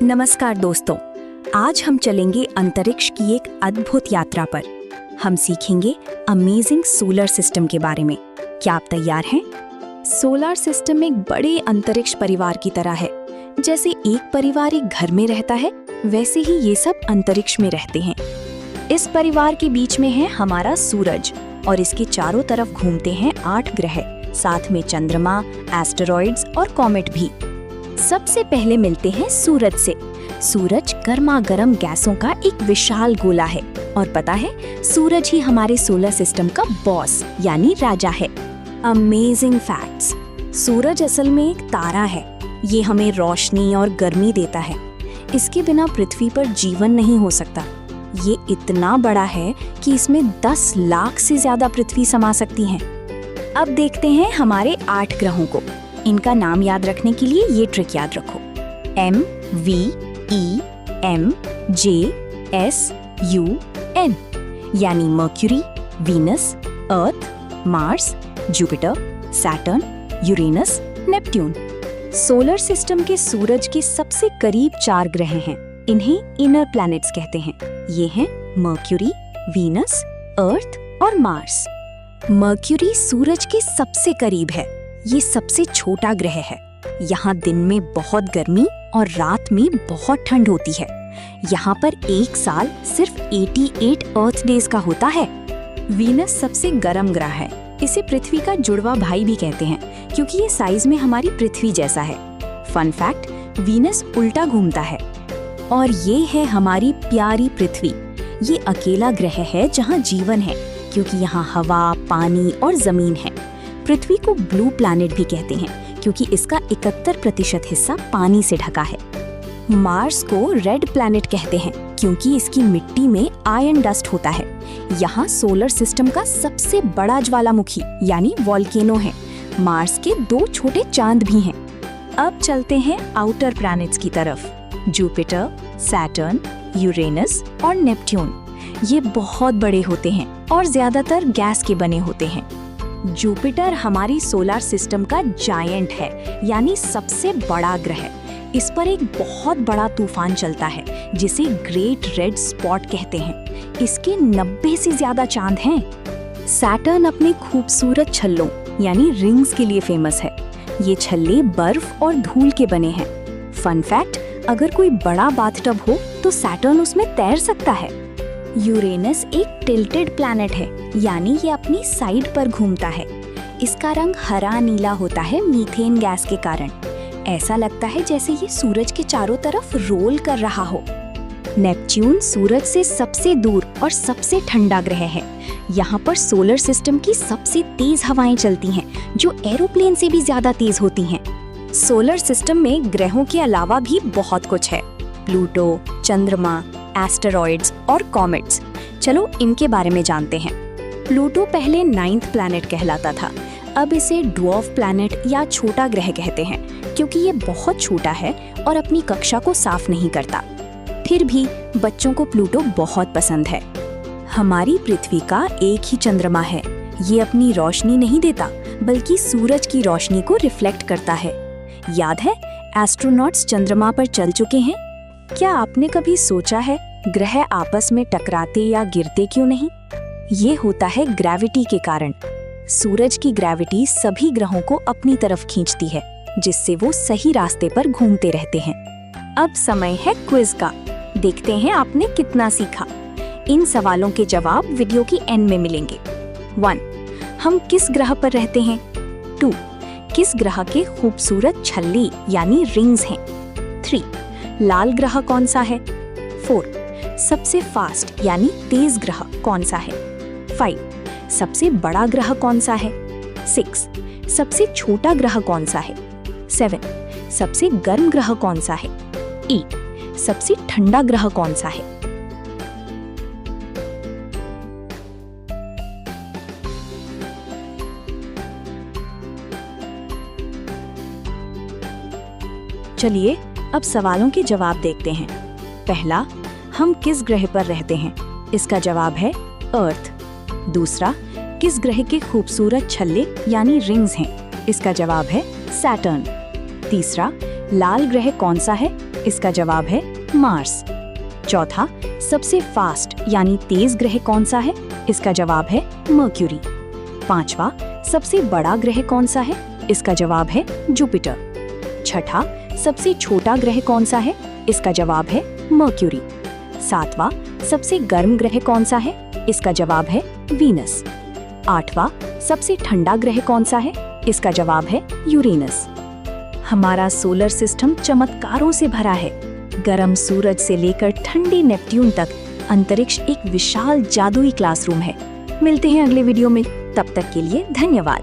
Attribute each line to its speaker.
Speaker 1: नमस्कार दोस्तों, आज हम चलेंगे अंतरिक्ष की एक अद्भुत यात्रा पर। हम सीखेंगे अमेजिंग सोलर सिस्टम के बारे में। क्या आप तैयार हैं? सोलर सिस्टम एक बड़े अंतरिक्ष परिवार की तरह है। जैसे एक परिवार एक घर में रहता है, वैसे ही ये सब अंतरिक्ष में रहते हैं। इस परिवार के बीच में है हमारा सूरज और इसके चारों तरफ घूमते हैं 8 ग्रह, साथ में चंद्रमा, एस्टेरॉइड्स और कॉमेट भी। सबसे पहले मिलते हैं सूरज से। सूरज गर्मा गर्म गैसों का एक विशाल गोला है और पता है, सूरज ही हमारे सोलर सिस्टम का बॉस यानी राजा है। Amazing facts. सूरज असल में एक तारा है। ये हमें रोशनी और गर्मी देता है। इसके बिना पृथ्वी पर जीवन नहीं हो सकता। ये इतना बड़ा है कि इसमें 10 लाख से ज्यादा पृथ्वी समा सकती हैं। अब देखते हैं हमारे 8 ग्रहों को। इनका नाम याद रखने के लिए ये ट्रिक याद रखो। MEVEMJSUN यानी Mercury, Venus, Earth, Mars, Jupiter, Saturn, Uranus, Neptune. Solar system के सूरज के सबसे करीब 4 ग्रह हैं। इन्हें इनर प्लैनेट्स कहते हैं। ये हैं मर्क्यूरी, वीनस, अर्थ और मार्स। मर्क्यूरी सूरज के सबसे करीब है। ये सबसे छोटा ग्रह है। यहाँ दिन में बहुत गर्मी और रात में बहुत ठंड होती है। यहाँ पर एक साल सिर्फ 88 अर्थ डेज का होता है। वीनस सबसे गर्म ग्रह है। इसे पृथ्वी का जुड़वा भाई भी कहते हैं क्योंकि ये साइज में हमारी पृथ्वी जैसा है। फन फैक्ट, वीनस उल्टा घूमता है। और ये है हमारी प्यारी पृथ्वी। ये अकेला ग्रह है जहाँ जीवन है क्योंकि यहाँ हवा, पानी और जमीन है। पृथ्वी को ब्लू प्लैनेट भी कहते हैं क्योंकि इसका 71% हिस्सा पानी से ढका है। मार्स को रेड प्लैनेट कहते हैं क्योंकि इसकी मिट्टी में आयरन डस्ट होता है। यहाँ सोलर सिस्टम का सबसे बड़ा ज्वालामुखी यानी वोल्केनो है। मार्स के 2 छोटे चांद भी हैं। अब चलते हैं आउटर प्लैनेट्स की तरफ। जुपिटर, सैटर्न, यूरेनस और नेपट्यून। ये बहुत बड़े होते हैं और ज्यादातर गैस के बने होते हैं। जुपिटर हमारी सोलर सिस्टम का जायंट है यानी सबसे बड़ा ग्रह। इस पर एक बहुत बड़ा तूफान चलता है जिसे ग्रेट रेड स्पॉट कहते हैं। इसके 90 से ज्यादा चांद हैं। सैटर्न अपने खूबसूरत छल्लों यानी रिंग्स के लिए फेमस है। ये छल्ले बर्फ और धूल के बने हैं। फन फैक्ट, अगर कोई बड़ा बाथटब हो तो सैटर्न उसमें तैर सकता है। यूरेनस एक टिल्टेड प्लैनेट है यानी ये अपनी साइड पर घूमता है। इसका रंग हरा नीला होता है मीथेन गैस के कारण। ऐसा लगता है जैसे ये सूरज के चारों तरफ रोल कर रहा हो। नेपच्यून सूरज से सबसे दूर और सबसे ठंडा ग्रह है। यहाँ पर सोलर सिस्टम की सबसे तेज हवाएं चलती हैं जो एरोप्लेन से भी ज्यादा तेज होती हैं। सोलर सिस्टम में ग्रहों के अलावा भी बहुत कुछ है। प्लूटो, चंद्रमा, एस्टेरॉइड्स और कॉमेट्स। चलो इनके बारे में जानते हैं। प्लूटो पहले 9th प्लैनेट कहलाता था। अब इसे ड्वार्फ प्लैनेट या छोटा ग्रह कहते हैं क्योंकि ये बहुत छोटा है और अपनी कक्षा को साफ नहीं करता। फिर भी बच्चों को प्लूटो बहुत पसंद है। हमारी पृथ्वी का एक ही चंद्रमा है। ये अपनी रोशनी नहीं देता बल्कि सूरज की रोशनी को रिफ्लेक्ट करता है। याद है, एस्ट्रोनॉट्स चंद्रमा पर चल चुके हैं। क्या आपने कभी सोचा है ग्रह आपस में टकराते या गिरते क्यों नहीं? ये होता है ग्रेविटी के कारण। सूरज की ग्रेविटी सभी ग्रहों को अपनी तरफ खींचती है जिससे वो सही रास्ते पर घूमते रहते हैं। अब समय है क्विज का। देखते हैं आपने कितना सीखा। इन सवालों के जवाब वीडियो की एंड में मिलेंगे। 1. हम किस ग्रह पर रहते हैं? 2. किस ग्रह के खूबसूरत छल्ले यानी रिंग्स हैं? 3. लाल ग्रह कौन सा है? 4. सबसे फास्ट यानी तेज ग्रह कौन सा है? 5. सबसे बड़ा ग्रह कौन सा है? 6. सबसे छोटा ग्रह कौन सा है? 7. सबसे गर्म ग्रह कौन सा है? 8. सबसे ठंडा ग्रह कौन सा है? चलिए अब सवालों के जवाब देखते हैं। पहला, हम किस ग्रह पर रहते हैं? इसका जवाब है अर्थ। दूसरा, किस ग्रह के खूबसूरत छल्ले यानी रिंग्स हैं? इसका जवाब है सैटर्न। तीसरा, लाल ग्रह कौन सा है? इसका जवाब है मार्स। चौथा, सबसे फास्ट यानी तेज ग्रह कौन सा है? इसका जवाब है मर्क्यूरी। पांचवा, सबसे बड़ा ग्रह कौन सा है? इसका जवाब है जुपिटर। छठा, सबसे छोटा ग्रह कौन सा है? इसका जवाब है मर्क्यूरी। सातवां, सबसे गर्म ग्रह कौन सा है? इसका जवाब है वीनस। आठवां, सबसे ठंडा ग्रह कौन सा है? इसका जवाब है यूरेनस। हमारा सोलर सिस्टम चमत्कारों से भरा है। गर्म सूरज से लेकर ठंडी नेपट्यून तक अंतरिक्ष एक विशाल जादुई क्लासरूम है। मिलते हैं अगले वीडियो में, तब तक के लिए धन्यवाद।